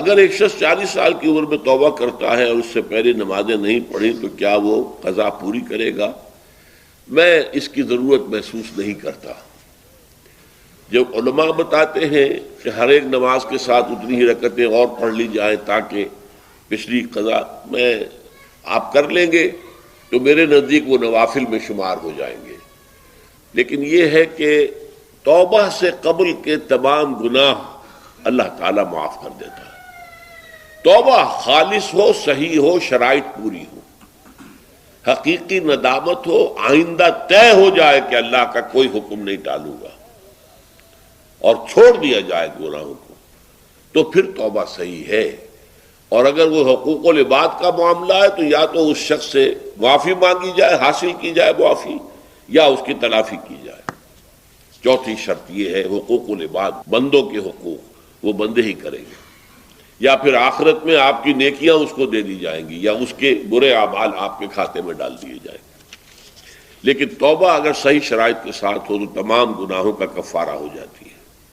اگر ایک شخص 40 سال کی عمر میں توبہ کرتا ہے اور اس سے پہلے نمازیں نہیں پڑھی تو کیا وہ قضا پوری کرے گا؟ میں اس کی ضرورت محسوس نہیں کرتا۔ جب علماء بتاتے ہیں کہ ہر ایک نماز کے ساتھ اتنی ہی رکعتیں اور پڑھ لی جائیں تاکہ پچھلی قضا میں آپ کر لیں گے تو میرے نزدیک وہ نوافل میں شمار ہو جائیں گے، لیکن یہ ہے کہ توبہ سے قبل کے تمام گناہ اللہ تعالیٰ معاف کر دیتا ہے۔ توبہ خالص ہو، صحیح ہو، شرائط پوری ہو، حقیقی ندامت ہو، آئندہ طے ہو جائے کہ اللہ کا کوئی حکم نہیں ٹالوں گا اور چھوڑ دیا جائے گناہوں کو، تو پھر توبہ صحیح ہے۔ اور اگر وہ حقوق العباد کا معاملہ ہے تو یا تو اس شخص سے معافی مانگی جائے، حاصل کی جائے معافی، یا اس کی تلافی کی جائے۔ چوتھی شرط یہ ہے حقوق العباد، بندوں کے حقوق وہ بندے ہی کریں گے، یا پھر آخرت میں آپ کی نیکیاں اس کو دے دی جائیں گی یا اس کے برے اعمال آپ کے کھاتے میں ڈال دیے جائیں گے۔ لیکن توبہ اگر صحیح شرائط کے ساتھ ہو تو تمام گناہوں کا کفارہ ہو جاتی ہے۔